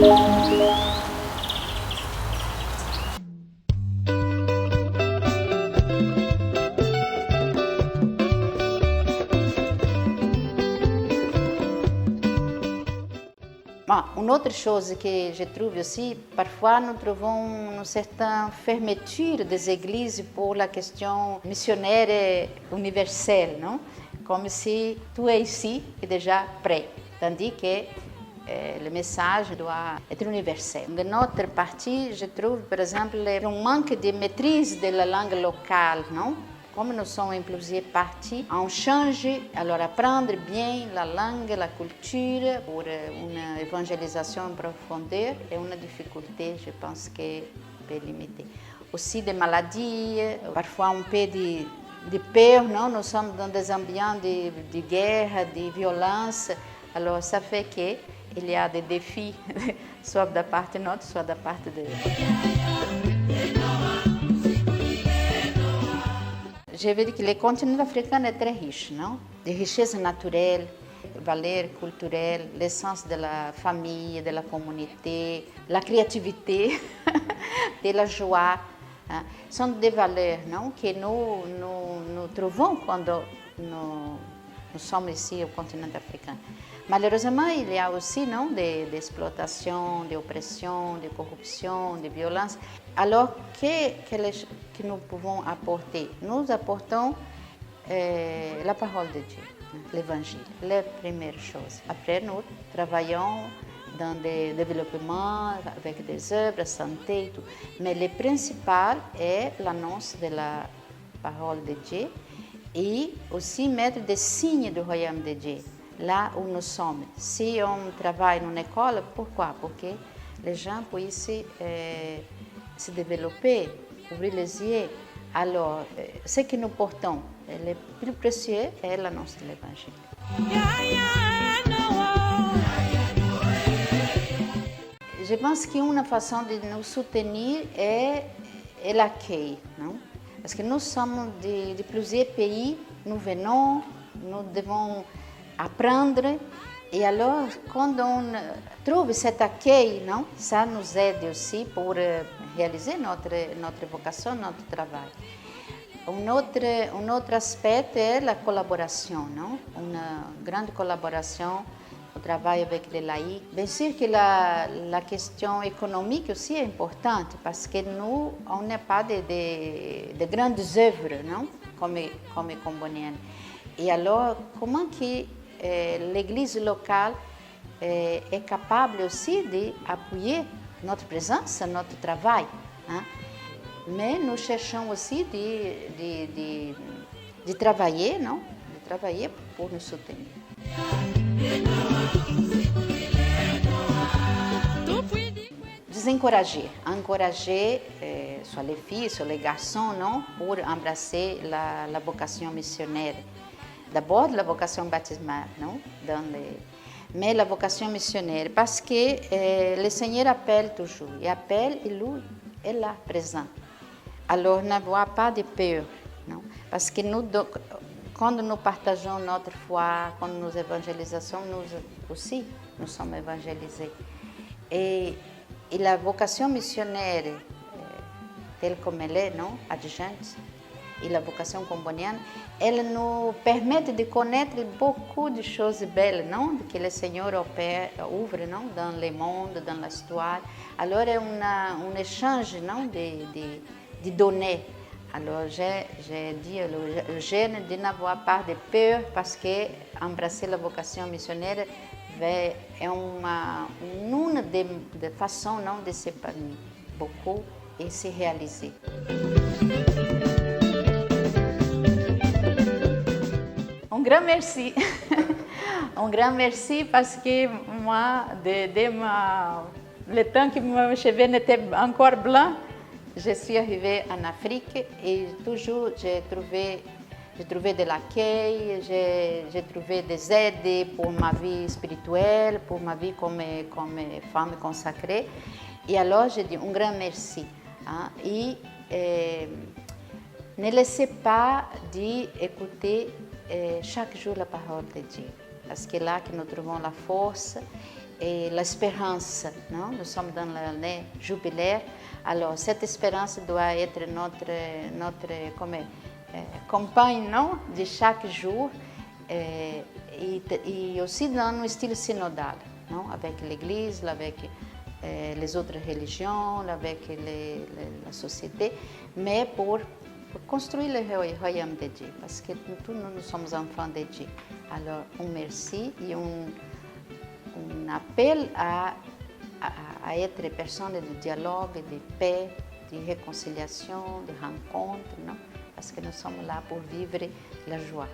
Bon, une autre chose que je trouve aussi, parfois nous trouvons une certaine fermeture des églises pour la question missionnaire universelle, non? Comme si tout est ici et déjà prêt, tandis que le message doit être universel. De notre partie, je trouve par exemple un manque de maîtrise de la langue locale, non? Comme nous sommes plusieurs parties, on change, alors apprendre bien la langue, la culture pour une évangélisation en profondeur est une difficulté, je pense, que peut limiter. Aussi des maladies, parfois un peu de peur, non? Nous sommes dans des ambiances de guerre, de violence, alors ça fait qu'il y a des défis, soit da parte nossa, soit da parte deles. Je veux dire que le continent africain est très riche, non? De richesses naturelles, valeurs culturelles, l'essence de la famille, de la communauté, la créativité, de la joie. Hein? Sont des valeurs, non? Que nous trouvons quand nous sommes ici au continent africain. Malheureusement, il y a aussi non, d'exploitation, d'oppression, de corruption, de violence. Alors, que nous pouvons apporter? Nous apportons la parole de Dieu, l'évangile, la première chose. Après, nous travaillons dans le développement, avec des œuvres, santé et tout. Mais le principal est l'annonce de la parole de Dieu et aussi mettre des signes du royaume de Dieu. Là où nous sommes. Si on travaille dans une école, pourquoi? Pour que les gens puissent se développer, ouvrir les yeux. Alors, ce que nous portons, le plus précieux est l'annonce de l'Évangile. Je pense qu'une façon de nous soutenir est l'accueil, non? Parce que nous sommes de plusieurs pays, nous venons, nous devons apprendre. Et alors, quand on trouve cet accueil, non, ça nous aide aussi pour réaliser notre vocation, notre travail. Un autre aspect est la collaboration, non? Une grande collaboration au travail avec les laïcs. Bien sûr que la question économique aussi est importante parce que nous, on n'a pas de grandes œuvres, non? Comme Combonienne. Et alors, comment que l'Église locale est capable aussi d'appuyer notre présence, notre travail. Hein? Mais nous cherchons aussi de travailler, non? De travailler pour nous soutenir. Desencourager, encourager soit les filles, soit les garçons, non? Pour embrasser la vocation missionnaire. D'abord, la vocation baptismale, non? Mais la vocation missionnaire, parce que le Seigneur appelle toujours, il appelle et lui est là, présent. Alors, n'avoir pas de peur, non? Parce que quand nous partageons notre foi, quand nous évangélisons, nous aussi, nous sommes évangélisés. Et la vocation missionnaire, telle comme elle est, non? Adjunte, et la vocation combonienne, elle nous permet de connaître beaucoup de choses belles, non? Que le Seigneur ouvre, non? Dans le monde, dans l'histoire. Alors, c'est un échange, non? De données. Alors, j'ai dit aux jeunes de n'avoir pas de peur parce que embrasser la vocation missionnaire est une des façons, non? De s'épanouir beaucoup et se réaliser. Un grand merci. Un grand merci parce que moi, le temps que mes cheveux n'étaient encore blancs, je suis arrivée en Afrique et toujours j'ai trouvé de l'accueil, j'ai trouvé des aides pour ma vie spirituelle, pour ma vie comme femme consacrée. Et alors, je dis un grand merci. Hein, et ne laissez pas d'écouter chaque jour la parole de Dieu. Parce que là que nous trouvons la force et l'espérance. Non? Nous sommes dans l'année jubilaire, alors cette espérance doit être notre compagne, non? De chaque jour, et aussi dans un style synodal, non? Avec l'Église, avec les autres religions, avec la société, mais pour construire le royaume de Dieu, parce que tous nous sommes enfants de Dieu. Alors, un merci et un appel à être personne de dialogue, de paix, de réconciliation, de rencontre, non? Parce que nous sommes là pour vivre la joie.